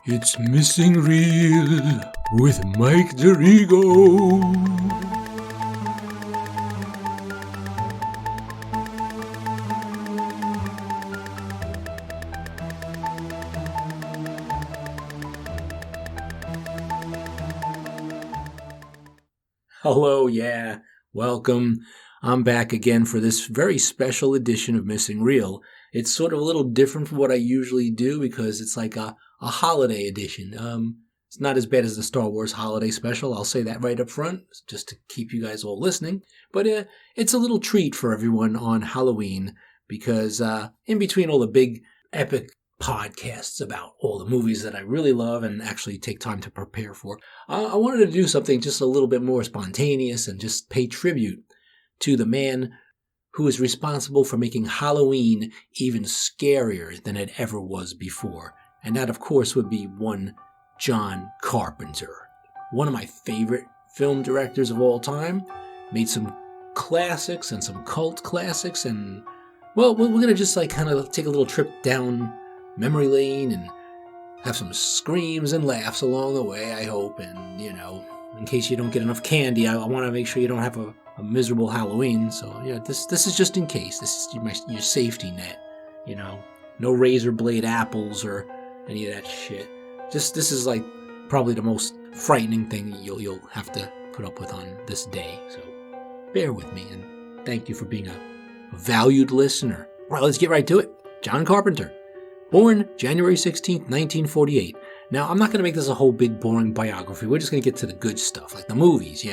It's Missing Real with Mike Darrigo. Hello, yeah, welcome. I'm back again for this very special edition of Missing Real. It's sort of a little different from what I usually do because it's like a holiday edition. It's not as bad as the Star Wars holiday special, I'll say that right up front, just to keep you guys all listening. But it's a little treat for everyone on Halloween because in between all the big epic podcasts about all the movies that I really love and actually take time to prepare for, I wanted to do something just a little bit more spontaneous and just pay tribute to the man who is responsible for making Halloween even scarier than it ever was before. And that, of course, would be one John Carpenter. One of my favorite film directors of all time. Made some classics and some cult classics. And, well, we're going to just kind of take a little trip down memory lane and have some screams and laughs along the way, I hope. And, in case you don't get enough candy, I want to make sure you don't have a miserable Halloween. So, this is just in case. This is your safety net, No razor blade apples or any of that shit. This is probably the most frightening thing you'll have to put up with on this day. So bear with me and thank you for being a valued listener. All right, let's get right to it. John Carpenter, born January 16th, 1948. Now, I'm not going to make this a whole big boring biography. We're just going to get to the good stuff, like the movies,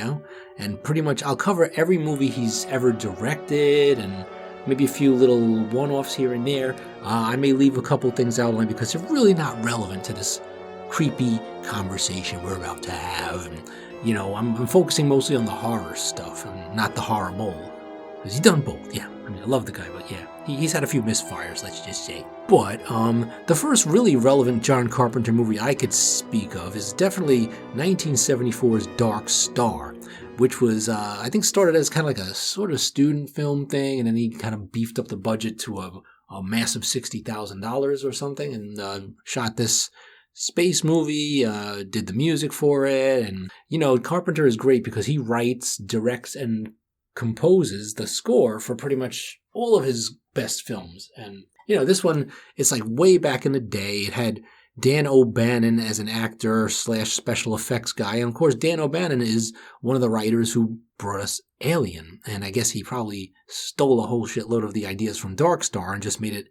And pretty much I'll cover every movie he's ever directed and maybe a few little one-offs here and there. I may leave a couple things out because they're really not relevant to this creepy conversation we're about to have. And, I'm focusing mostly on the horror stuff and not the horror bowl. Because he's done both, yeah. I love the guy, but yeah. He's had a few misfires, let's just say. But the first really relevant John Carpenter movie I could speak of is definitely 1974's Dark Star, which was, I think, started as kind of like a sort of student film thing, and then he kind of beefed up the budget to a massive $60,000 or something, and shot this space movie, did the music for it, and, Carpenter is great because he writes, directs, and composes the score for pretty much all of his best films. And, this one, it's like way back in the day. It had Dan O'Bannon as an actor / special effects guy. And of course, Dan O'Bannon is one of the writers who brought us Alien. And I guess he probably stole a whole shitload of the ideas from Dark Star and just made it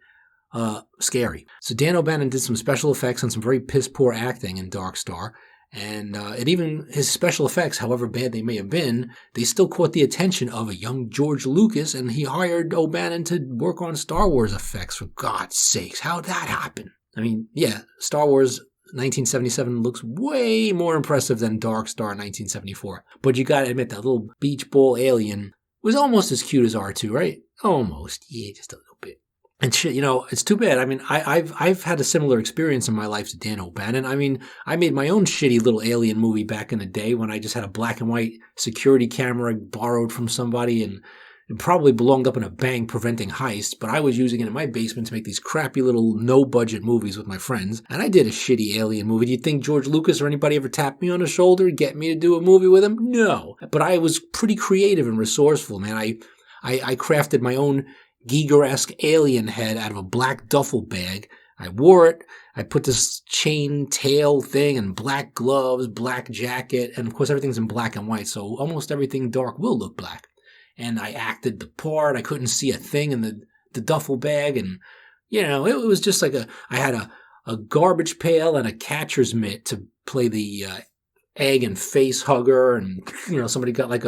scary. So Dan O'Bannon did some special effects and some very piss poor acting in Dark Star. And his special effects, however bad they may have been, they still caught the attention of a young George Lucas, and he hired O'Bannon to work on Star Wars effects. For God's sakes, how'd that happen? Star Wars 1977 looks way more impressive than Dark Star 1974. But you gotta admit, that little beach ball alien was almost as cute as R2, right? Almost. Yeah, just a little bit. And shit, it's too bad. I've had a similar experience in my life to Dan O'Bannon. I made my own shitty little alien movie back in the day when I just had a black and white security camera borrowed from somebody, and it probably belonged up in a bank preventing heists, but I was using it in my basement to make these crappy little no-budget movies with my friends, and I did a shitty alien movie. Do you think George Lucas or anybody ever tapped me on the shoulder and get me to do a movie with him? No. But I was pretty creative and resourceful, man. I crafted my own Giger-esque alien head out of a black duffel bag. I wore it. I put this chain tail thing and black gloves, black jacket, and of course everything's in black and white, so almost everything dark will look black. And I acted the part. I couldn't see a thing in the duffel bag, and it was just like I had a garbage pail and a catcher's mitt to play the egg and face hugger, and somebody got it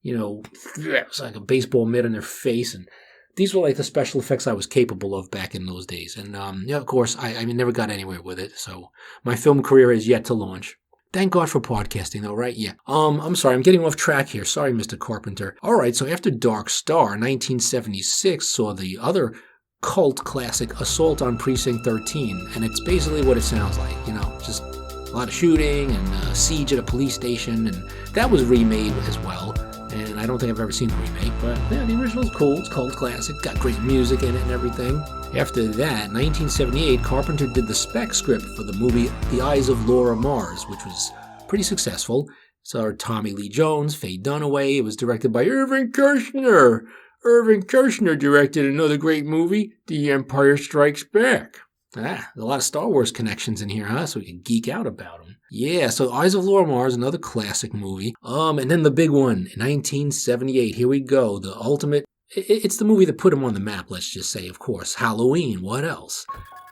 was like a baseball mitt in their face, and these were like the special effects I was capable of back in those days. And, of course, I never got anywhere with it. So my film career is yet to launch. Thank God for podcasting, though, right? Yeah. I'm sorry. I'm getting off track here. Sorry, Mr. Carpenter. All right. So after Dark Star, 1976 saw the other cult classic, Assault on Precinct 13. And it's basically what it sounds like, just a lot of shooting and siege at a police station. And that was remade as well. and I don't think I've ever seen the remake, but yeah, the original's cool. It's a cult classic, got great music in it and everything. After that, 1978, Carpenter did the spec script for the movie The Eyes of Laura Mars, which was pretty successful. Starred Tommy Lee Jones, Faye Dunaway. It was directed by Irving Kershner. Irving Kershner directed another great movie, The Empire Strikes Back. A lot of Star Wars connections in here, huh? So we can geek out about them. Yeah, so Eyes of Laura Mars, another classic movie. And then the big one, 1978. Here we go. The ultimate. It's the movie that put him on the map, let's just say, of course. Halloween, what else?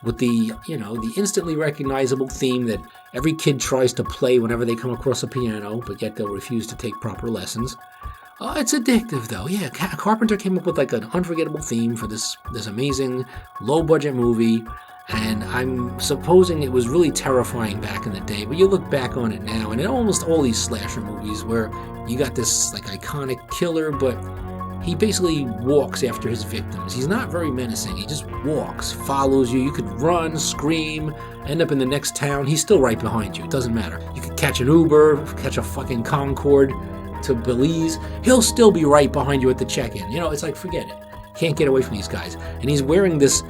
With the instantly recognizable theme that every kid tries to play whenever they come across a piano, but yet they'll refuse to take proper lessons. It's addictive, though. Yeah, Carpenter came up with like an unforgettable theme for this amazing low-budget movie. And I'm supposing it was really terrifying back in the day, but you look back on it now, and in almost all these slasher movies where you got this like iconic killer, but he basically walks after his victims. He's not very menacing. He just walks, follows you. You could run, scream, end up in the next town. He's still right behind you. It doesn't matter. You could catch an Uber, catch a fucking Concorde to Belize. He'll still be right behind you at the check-in. It's like, forget it. Can't get away from these guys. And he's wearing this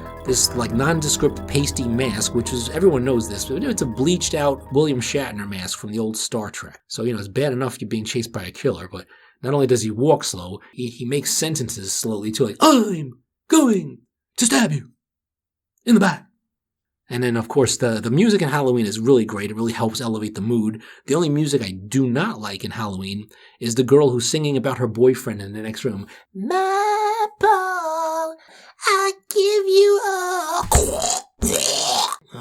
like nondescript pasty mask, which is, everyone knows this, but it's a bleached out William Shatner mask from the old Star Trek. So, it's bad enough you're being chased by a killer, but not only does he walk slow, he makes sentences slowly too, like, I'm going to stab you in the back. And then, of course, the music in Halloween is really great. It really helps elevate the mood. The only music I do not like in Halloween is the girl who's singing about her boyfriend in the next room. My Paul, I give you a...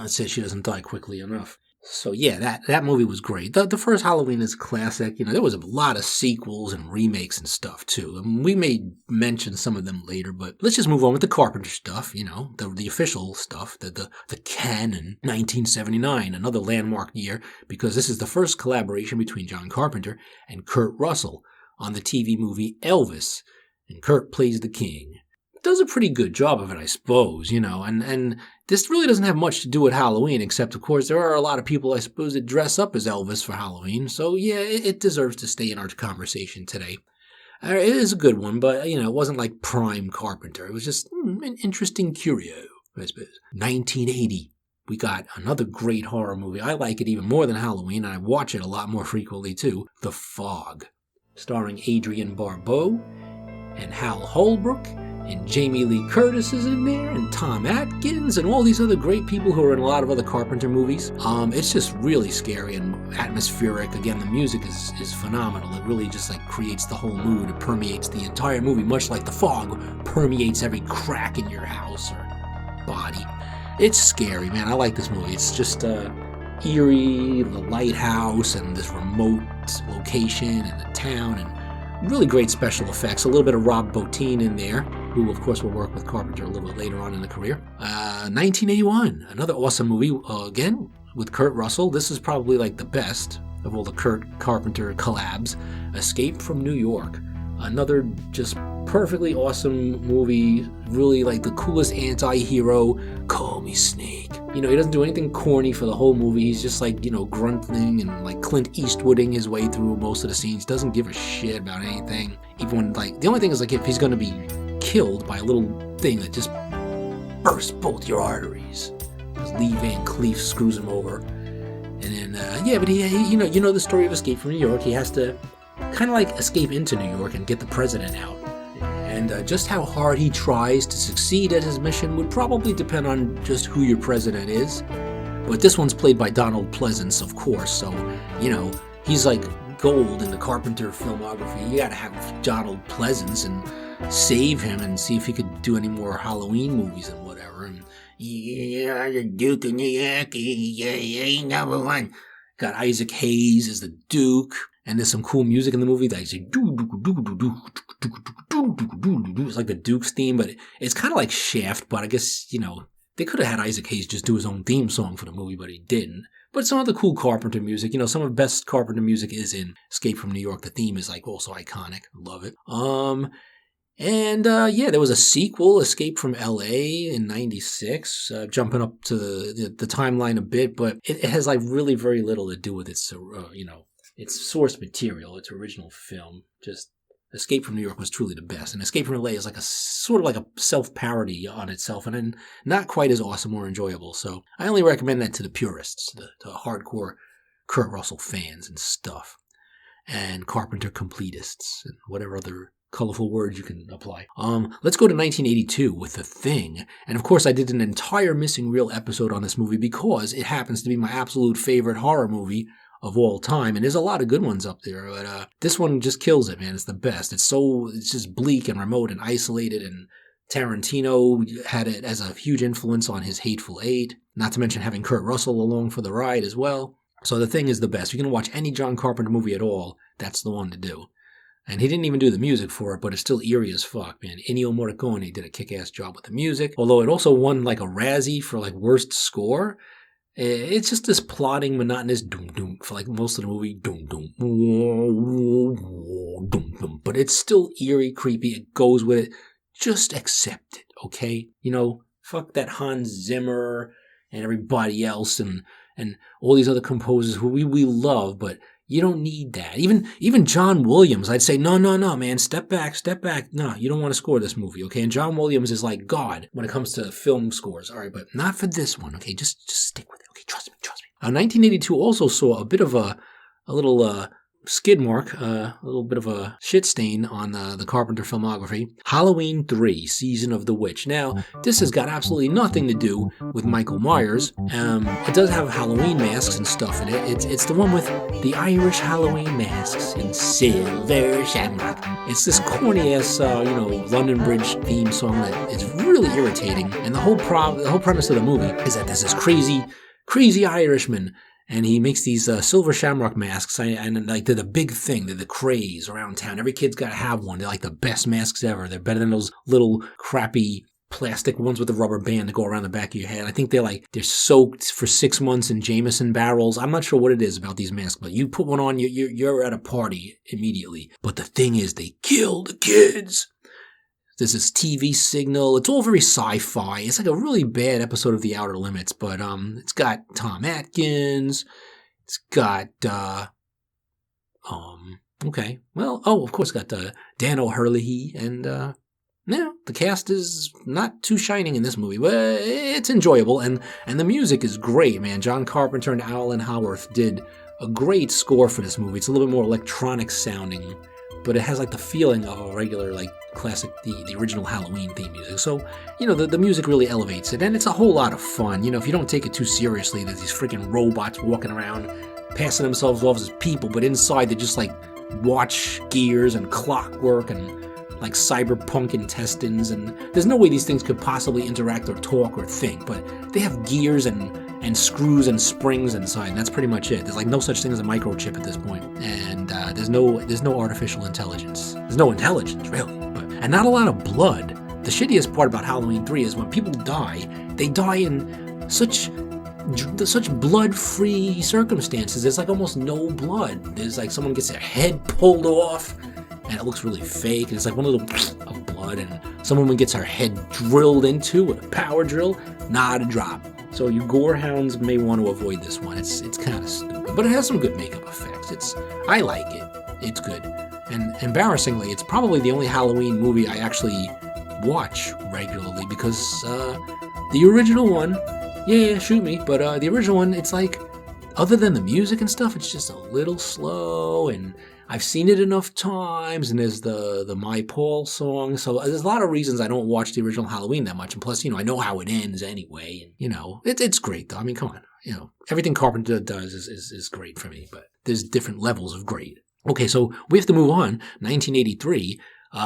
It says she doesn't die quickly enough. So yeah, that movie was great. The first Halloween is classic. There was a lot of sequels and remakes and stuff too. We may mention some of them later, but let's just move on with the Carpenter stuff. The official stuff, the canon. 1979, another landmark year, because this is the first collaboration between John Carpenter and Kurt Russell on the TV movie Elvis, and Kurt plays the king. Does a pretty good job of it, I suppose, and this really doesn't have much to do with Halloween, except, of course, there are a lot of people, I suppose, that dress up as Elvis for Halloween, so yeah, it deserves to stay in our conversation today. It is a good one, but, it wasn't like prime Carpenter. It was just an interesting curio, I suppose. 1980, we got another great horror movie. I like it even more than Halloween, and I watch it a lot more frequently, too. The Fog, starring Adrienne Barbeau and Hal Holbrook, and Jamie Lee Curtis is in there, and Tom Atkins, and all these other great people who are in a lot of other Carpenter movies. It's just really scary and atmospheric. Again, the music is phenomenal. It really just like creates the whole mood. It permeates the entire movie, much like The Fog permeates every crack in your house or body. It's scary, man. I like this movie. It's just eerie, the lighthouse, and this remote location, and the town, and really great special effects. A little bit of Rob Bottin in there, who, of course, will work with Carpenter a little bit later on in the career. 1981, another awesome movie, again, with Kurt Russell. This is probably like the best of all the Kurt Carpenter collabs. Escape from New York. Another just perfectly awesome movie, really like the coolest anti-hero. Call me Snake. He doesn't do anything corny for the whole movie. He's just like, grunting and like Clint Eastwooding his way through most of the scenes. Doesn't give a shit about anything. Even when, like, the only thing is, like, if he's going to be killed by a little thing that just bursts both your arteries. Because Lee Van Cleef screws him over. And then, but he you know the story of Escape from New York. He has to kind of like escape into New York and get the president out. And just how hard he tries to succeed at his mission would probably depend on just who your president is. But this one's played by Donald Pleasence, of course, so, he's like gold in the Carpenter filmography. You gotta have Donald Pleasence and save him and see if he could do any more Halloween movies and whatever. And, yeah, the Duke of New York, yeah, number one. Got Isaac Hayes as the Duke. And there's some cool music in the movie. Like, it's like the Duke's theme, but it's kind of like Shaft. But I guess, they could have had Isaac Hayes just do his own theme song for the movie, but he didn't. But some of the cool Carpenter music, some of the best Carpenter music is in Escape from New York. The theme is like also iconic. Love it. There was a sequel, Escape from L.A. in 96, jumping up to the timeline a bit, but it has like really very little to do with its, its source material, its original film. Just Escape from New York was truly the best. And Escape from LA is like a sort of like a self-parody on itself, and then not quite as awesome or enjoyable. So I only recommend that to the purists, the hardcore Kurt Russell fans and stuff, and Carpenter completists, and whatever other colorful words you can apply. Let's go to 1982 with The Thing. And of course I did an entire Missing Real episode on this movie because it happens to be my absolute favorite horror movie of all time. And there's a lot of good ones up there, but this one just kills it, man. It's the best. It's just bleak and remote and isolated, and Tarantino had it as a huge influence on his Hateful Eight, not to mention having Kurt Russell along for the ride as well. So The Thing is the best. If you're going to watch any John Carpenter movie at all, that's the one to do. And he didn't even do the music for it, but it's still eerie as fuck, man. Ennio Morricone did a kick-ass job with the music, although it also won like a Razzie for like worst score. It's just this plodding, monotonous doom-doom for like most of the movie, doom-doom, doom-doom. But it's still eerie, creepy. It goes with it. Just accept it, okay? You know, fuck that Hans Zimmer and everybody else and all these other composers who we love, but you don't need that. Even John Williams, I'd say, no, man, step back. No, you don't want to score this movie, okay? And John Williams is like God when it comes to film scores, all right? But not for this one, okay? Just stick with it, okay? Trust me. 1982 also saw a bit of a little skid mark, a little bit of a shit stain on the Carpenter filmography. Halloween 3, Season of the Witch. Now, this has got absolutely nothing to do with Michael Myers. It does have Halloween masks and stuff in it. It's the one with the Irish Halloween masks and silver shamrock. It's this corny-ass, London Bridge theme song that is really irritating. And the whole premise of the movie is that there's this crazy Irishman, and he makes these silver shamrock masks, and like they're the big thing. They're the craze around town. Every kid's got to have one. They're like the best masks ever. They're better than those little crappy plastic ones with the rubber band that go around the back of your head. I think they're soaked for 6 months in Jameson barrels. I'm not sure what it is about these masks, but you put one on, you're at a party immediately. But the thing is, they kill the kids. There's this TV signal. It's all very sci-fi. It's like a really bad episode of The Outer Limits, but it's got Tom Atkins. It's got okay. Well, of course, it's got Dan O'Herlihy, and the cast is not too shining in this movie, but it's enjoyable, and the music is great, man. John Carpenter and Alan Howarth did a great score for this movie. It's a little bit more electronic sounding, but it has like the feeling of a regular, like, classic, the original Halloween theme music. So, the music really elevates it, and it's a whole lot of fun. If you don't take it too seriously, there's these freaking robots walking around, passing themselves off as people, but inside they're just like watch gears and clockwork and like cyberpunk intestines, and there's no way these things could possibly interact or talk or think, but they have gears and screws and springs inside, and that's pretty much it. There's like no such thing as a microchip at this point, and there's no artificial intelligence. There's no intelligence, really, and not a lot of blood. The shittiest part about Halloween 3 is when people die, they die in such blood-free circumstances. There's like almost no blood. There's like someone gets their head pulled off, and it looks really fake, and it's like one little of blood, and someone gets her head drilled into with a power drill, not a drop. So you gore hounds may want to avoid this one. It's kind of stupid, but it has some good makeup effects. I like it. It's good. And embarrassingly, it's probably the only Halloween movie I actually watch regularly, because the original one, yeah, shoot me, but the original one, it's like, other than the music and stuff, it's just a little slow, and I've seen it enough times, and there's the My Paul song, so there's a lot of reasons I don't watch the original Halloween that much, and plus, I know how it ends anyway, and, it's great, though. I mean, come on, everything Carpenter does is great for me, but there's different levels of great. Okay, so we have to move on. 1983,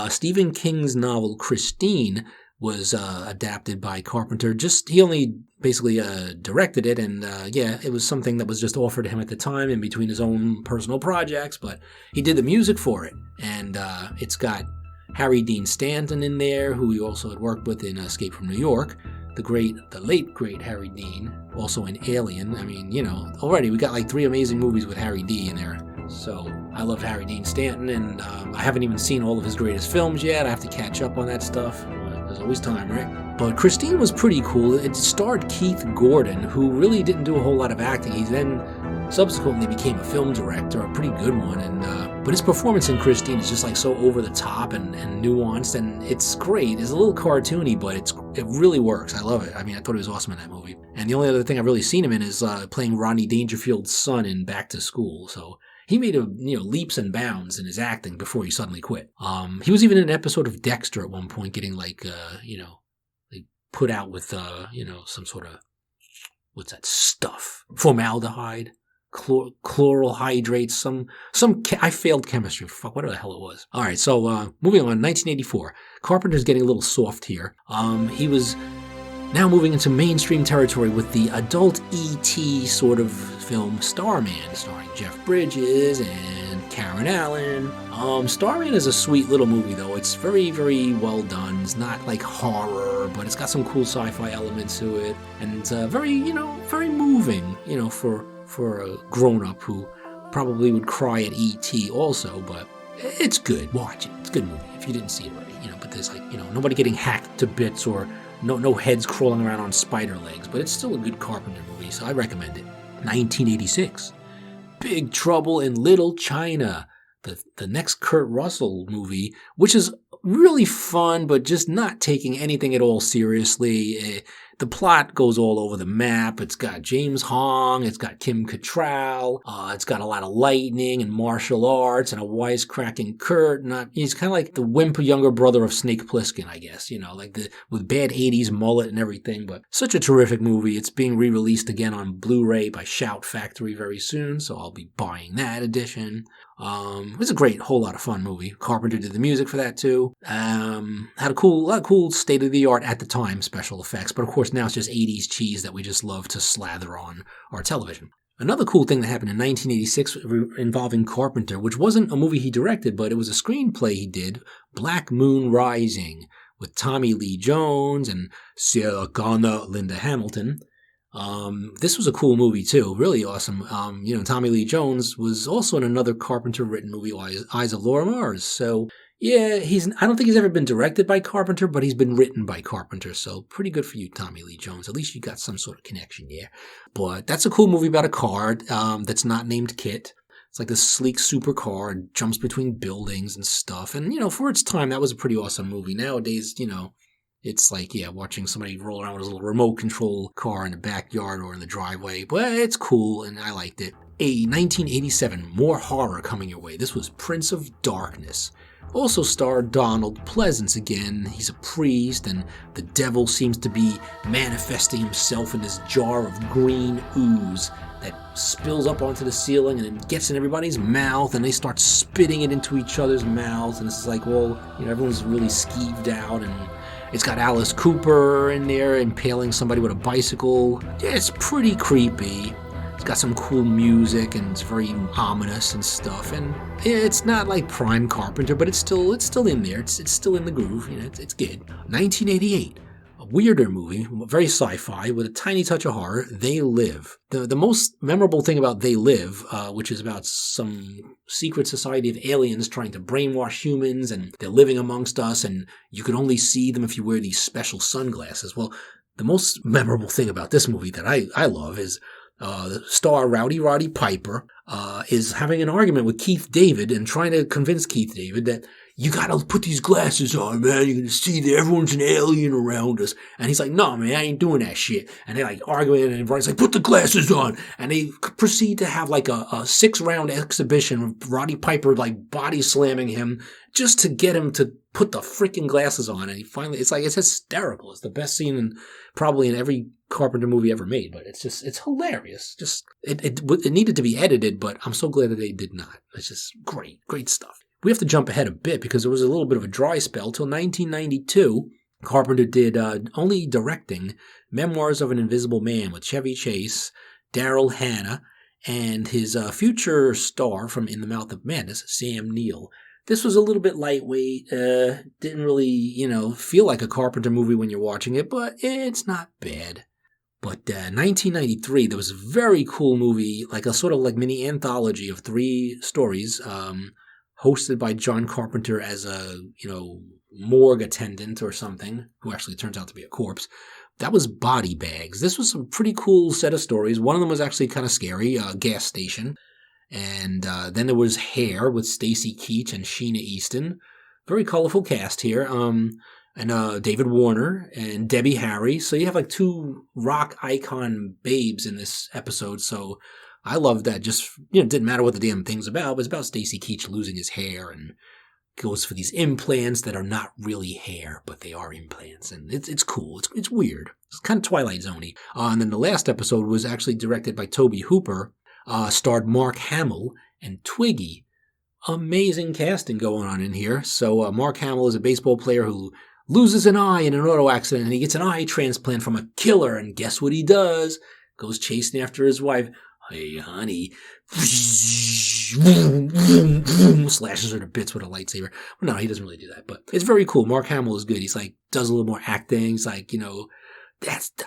Stephen King's novel Christine was adapted by Carpenter. He only basically directed it, and it was something that was just offered to him at the time in between his own personal projects, but he did the music for it, and it's got Harry Dean Stanton in there, who he also had worked with in Escape from New York, the late great Harry Dean, also in Alien. I mean, already we got like 3 amazing movies with Harry D in there. So I love Harry Dean Stanton, and I haven't even seen all of his greatest films yet. I have to catch up on that stuff. There's always time, right? But Christine was pretty cool. It starred Keith Gordon, who really didn't do a whole lot of acting. He then subsequently became a film director, a pretty good one, and But his performance in Christine is just like so over the top and nuanced, and it's great. It's a little cartoony, but it really works. I love it. I mean, I thought he was awesome in that movie. And the only other thing I've really seen him in is playing Rodney Dangerfield's son in Back to School. So he made leaps and bounds in his acting before he suddenly quit. He was even in an episode of Dexter at one point, getting like put out with some sort of, what's that stuff? Formaldehyde. Chloral hydrates, I failed chemistry. Fuck, whatever the hell it was. All right, so moving on, 1984. Carpenter's getting a little soft here. He was now moving into mainstream territory with the adult E.T. sort of film Starman, starring Jeff Bridges and Karen Allen. Starman is a sweet little movie, though. It's very, very well done. It's not like horror, but it's got some cool sci-fi elements to it, and it's very moving, for a grown-up who probably would cry at E.T. also, but it's good. Watch it. It's a good movie if you didn't see it already, but there's nobody getting hacked to bits or no heads crawling around on spider legs, but it's still a good Carpenter movie, so I recommend it. 1986. Big Trouble in Little China, the next Kurt Russell movie, which is really fun, but just not taking anything at all seriously. The plot goes all over the map. It's got James Hong, it's got Kim Cattrall, it's got a lot of lightning and martial arts and a wisecracking Kurt. He's kind of like the wimp younger brother of Snake Plissken, I guess, with bad 80s mullet and everything, but such a terrific movie. It's being re-released again on Blu-ray by Shout Factory very soon, so I'll be buying that edition. It was a great, whole lot of fun movie. Carpenter did the music for that too. Had a lot of cool state-of-the-art at the time special effects, but of course now it's just 80s cheese that we just love to slather on our television. Another cool thing that happened in 1986 involving Carpenter, which wasn't a movie he directed, but it was a screenplay he did, Black Moon Rising, with Tommy Lee Jones and Sarah Connor, Linda Hamilton. This was a cool movie too, really awesome. Tommy Lee Jones was also in another Carpenter-written movie, Eyes of Laura Mars. So yeah, I don't think he's ever been directed by Carpenter, but he's been written by Carpenter. So pretty good for you, Tommy Lee Jones. At least you got some sort of connection there. But that's a cool movie about a car that's not named Kit. It's like this sleek supercar and jumps between buildings and stuff. And for its time, that was a pretty awesome movie. Nowadays, it's like, watching somebody roll around with a little remote control car in the backyard or in the driveway. But it's cool, and I liked it. 1987, more horror coming your way. This was Prince of Darkness. Also starred Donald Pleasance again. He's a priest, and the devil seems to be manifesting himself in this jar of green ooze that spills up onto the ceiling and then gets in everybody's mouth, and they start spitting it into each other's mouths. And it's like, everyone's really skeeved out, and it's got Alice Cooper in there impaling somebody with a bicycle. It's pretty creepy. It's got some cool music, and it's very ominous and stuff. And it's not like prime Carpenter, but it's still in there. It's still in the groove. It's good. 1988, a weirder movie, very sci-fi with a tiny touch of horror. They Live. The most memorable thing about They Live, which is about some secret society of aliens trying to brainwash humans, and they're living amongst us, and you can only see them if you wear these special sunglasses. Well, the most memorable thing about this movie that I love is the star Rowdy Roddy Piper is having an argument with Keith David and trying to convince Keith David that you gotta put these glasses on, man. You're gonna see that everyone's an alien around us. And he's like, no, man, I ain't doing that shit. And they're like arguing, and Roddy's like, put the glasses on. And they proceed to have like a 6-round exhibition of Roddy Piper like body slamming him just to get him to put the freaking glasses on. And he finally, it's hysterical. It's the best scene probably in every Carpenter movie ever made, but it's hilarious. Just, it needed to be edited, but I'm so glad that they did not. It's just great stuff. We have to jump ahead a bit because there was a little bit of a dry spell till 1992. Carpenter did only directing Memoirs of an Invisible Man with Chevy Chase, Daryl Hannah, and his future star from In the Mouth of Madness, Sam Neill. This was a little bit lightweight, didn't really, feel like a Carpenter movie when you're watching it, but it's not bad. But 1993, there was a very cool movie, like a sort of like mini anthology of 3 stories, hosted by John Carpenter as a, morgue attendant or something, who actually turns out to be a corpse. That was Body Bags. This was a pretty cool set of stories. One of them was actually kind of scary, Gas Station. And then there was Hair with Stacy Keach and Sheena Easton. Very colorful cast here. And David Warner and Debbie Harry. So you have like two rock icon babes in this episode. So I loved that. Just, it didn't matter what the damn thing's about. It was about Stacy Keach losing his hair and goes for these implants that are not really hair, but they are implants. And it's cool. It's weird. It's kind of Twilight Zone-y. And then the last episode was actually directed by Tobe Hooper, starred Mark Hamill and Twiggy. Amazing casting going on in here. So Mark Hamill is a baseball player who loses an eye in an auto accident, and he gets an eye transplant from a killer, and guess what he does? Goes chasing after his wife. Hey, honey. Slashes her to bits with a lightsaber. Well, no, he doesn't really do that, but it's very cool. Mark Hamill is good. He's like, does a little more acting. He's like,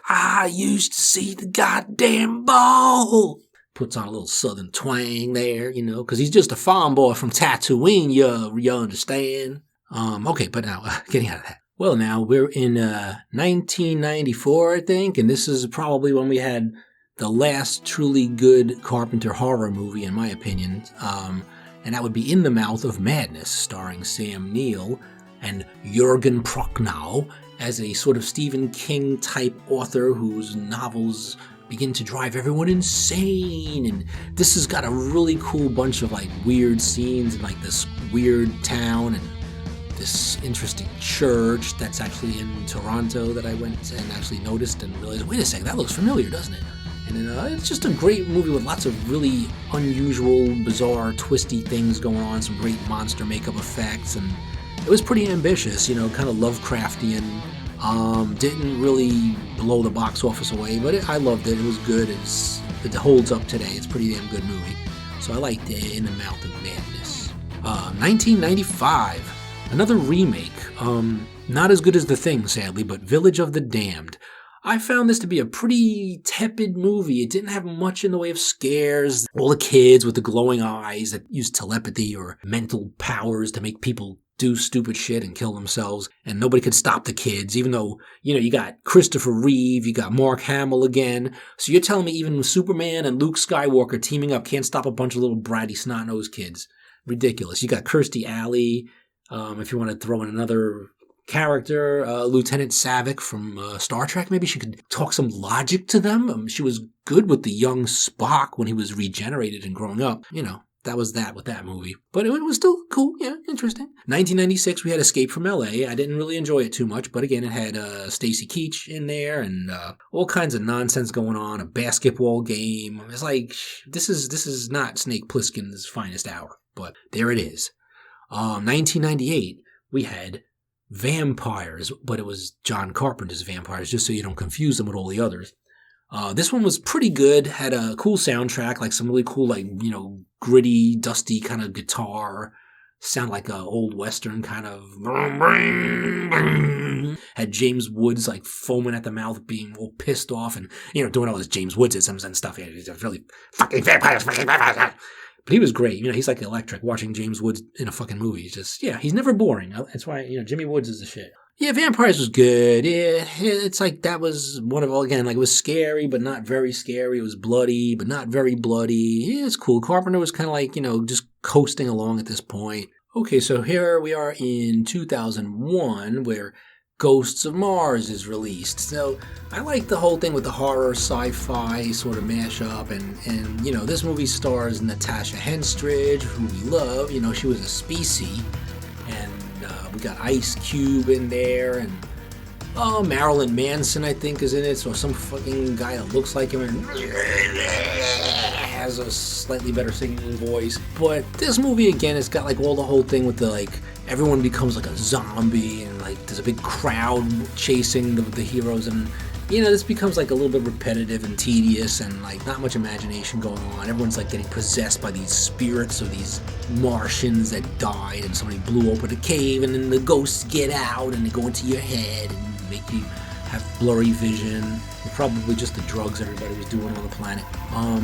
I used to see the goddamn ball. Puts on a little southern twang there, because he's just a farm boy from Tatooine, you understand? Okay, but now, getting out of that. Well, now, we're in 1994, I think, and this is probably when we had the last truly good Carpenter horror movie, in my opinion, and that would be In the Mouth of Madness, starring Sam Neill and Jürgen Prochnow as a sort of Stephen King-type author whose novels begin to drive everyone insane, and this has got a really cool bunch of, like, weird scenes in, like, this weird town, and this interesting church that's actually in Toronto that I went and actually noticed and realized, wait a second, that looks familiar, doesn't it? And it's just a great movie with lots of really unusual, bizarre, twisty things going on, some great monster makeup effects, and it was pretty ambitious, kind of Lovecraftian. Didn't really blow the box office away, but I loved it. It was good. It holds up today. It's a pretty damn good movie. So I liked it. In the Mouth of Madness. 1995. Another remake. Not as good as The Thing, sadly, but Village of the Damned. I found this to be a pretty tepid movie. It didn't have much in the way of scares. All the kids with the glowing eyes that use telepathy or mental powers to make people do stupid shit and kill themselves. And nobody could stop the kids, even though, you got Christopher Reeve, you got Mark Hamill again. So you're telling me even Superman and Luke Skywalker teaming up can't stop a bunch of little bratty snot-nosed kids. Ridiculous. You got Kirstie Alley, if you want to throw in another character, Lieutenant Saavik from Star Trek. Maybe she could talk some logic to them. She was good with the young Spock when he was regenerated and growing up. That was that with that movie. But it was still cool. Yeah, interesting. 1996, we had Escape from L.A. I didn't really enjoy it too much, but again, it had Stacy Keach in there and all kinds of nonsense going on, a basketball game. It's like, this is not Snake Plissken's finest hour, but there it is. 1998, we had Vampires, but it was John Carpenter's Vampires, just so you don't confuse them with all the others. This one was pretty good, had a cool soundtrack, like some really cool, like, gritty, dusty kind of guitar, sound like a old Western kind of, had James Woods, like, foaming at the mouth, being all pissed off, and, doing all this James Woods-isms and stuff. He's really, fucking vampires. But he was great. He's like electric watching James Woods in a fucking movie. He's just, he's never boring. That's why, Jimmy Woods is the shit. Yeah, Vampires was good. It's like that was one of, again, like it was scary, but not very scary. It was bloody, but not very bloody. Yeah, it's cool. Carpenter was kind of like, just coasting along at this point. Okay, so here we are in 2001, where Ghosts of Mars is released. So I like the whole thing with the horror sci-fi sort of mashup, and this movie stars Natasha Henstridge, who we love. She was a species, and we got Ice Cube in there, and Marilyn Manson, I think, is in it. So some fucking guy that looks like him and has a slightly better singing voice. But this movie, again, it's got like all the whole thing with the like everyone becomes like a zombie, and like there's a big crowd chasing the heroes, and this becomes like a little bit repetitive and tedious, and like not much imagination going on. Everyone's like getting possessed by these spirits of these Martians that died, and somebody blew open a cave, and then the ghosts get out and they go into your head and make you have blurry vision. Probably just the drugs everybody was doing on the planet.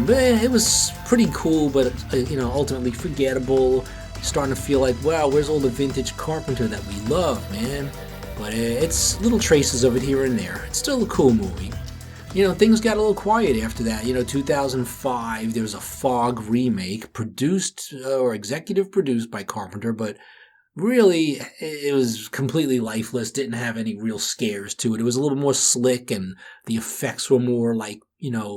But it was pretty cool, but ultimately forgettable. Starting to feel like, wow, where's all the vintage Carpenter that we love, man? But it's little traces of it here and there. It's still a cool movie. things got a little quiet after that. 2005, there was a Fog remake produced or executive produced by Carpenter, but really it was completely lifeless, didn't have any real scares to it. It was a little more slick and the effects were more like,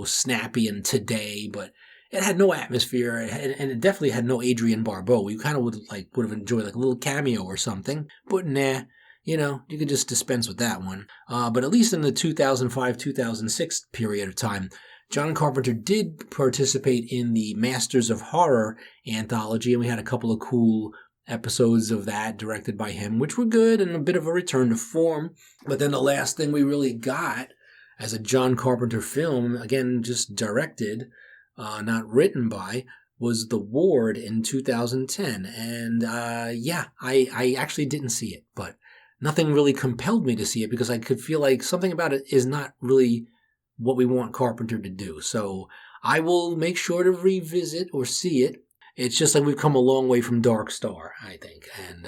snappy and today, but it had no atmosphere and it definitely had no Adrienne Barbeau. We kind of would have enjoyed like a little cameo or something, but nah. You could just dispense with that one. But at least in the 2005-2006 period of time, John Carpenter did participate in the Masters of Horror anthology, and we had a couple of cool episodes of that directed by him, which were good and a bit of a return to form. But then the last thing we really got as a John Carpenter film, again, just directed, not written by, was The Ward in 2010. And I actually didn't see it, but nothing really compelled me to see it because I could feel like something about it is not really what we want Carpenter to do. So I will make sure to revisit or see it. It's just like we've come a long way from Dark Star, I think. And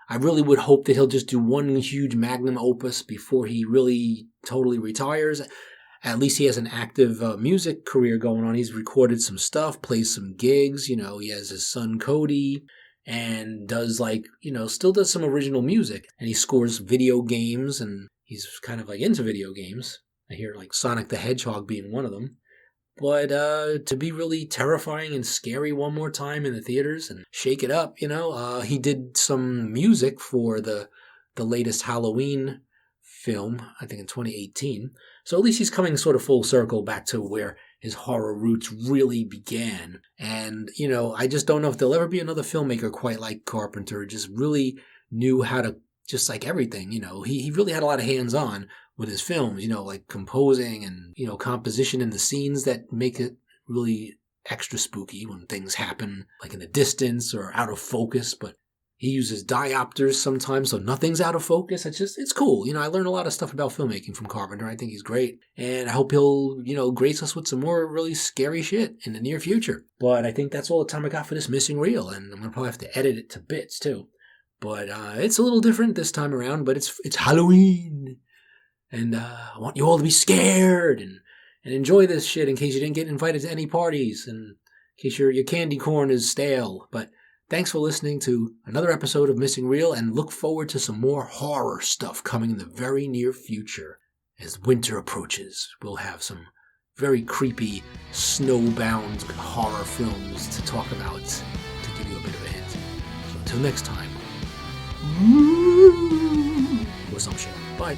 I really would hope that he'll just do one huge magnum opus before he really totally retires. At least he has an active music career going on. He's recorded some stuff, plays some gigs. He has his son Cody. And does still does some original music. And he scores video games, and he's kind of into video games. I hear Sonic the Hedgehog being one of them. But to be really terrifying and scary one more time in the theaters and shake it up, he did some music for the latest Halloween film, I think in 2018. So at least he's coming sort of full circle back to where his horror roots really began. And, I just don't know if there'll ever be another filmmaker quite like Carpenter, just really knew how to, just like everything, he really had a lot of hands-on with his films, like composing and, composition in the scenes that make it really extra spooky when things happen, like in the distance or out of focus, but he uses diopters sometimes, so nothing's out of focus. It's cool. I learned a lot of stuff about filmmaking from Carpenter. I think he's great. And I hope he'll, grace us with some more really scary shit in the near future. But I think that's all the time I got for this Missing Reel. And I'm going to probably have to edit it to bits, too. But it's a little different this time around, but it's Halloween. And I want you all to be scared and enjoy this shit in case you didn't get invited to any parties and in case your candy corn is stale. But thanks for listening to another episode of Missing Reel, and look forward to some more horror stuff coming in the very near future. As winter approaches, we'll have some very creepy, snowbound horror films to talk about to give you a bit of a hint. So until next time, or some shit. Bye.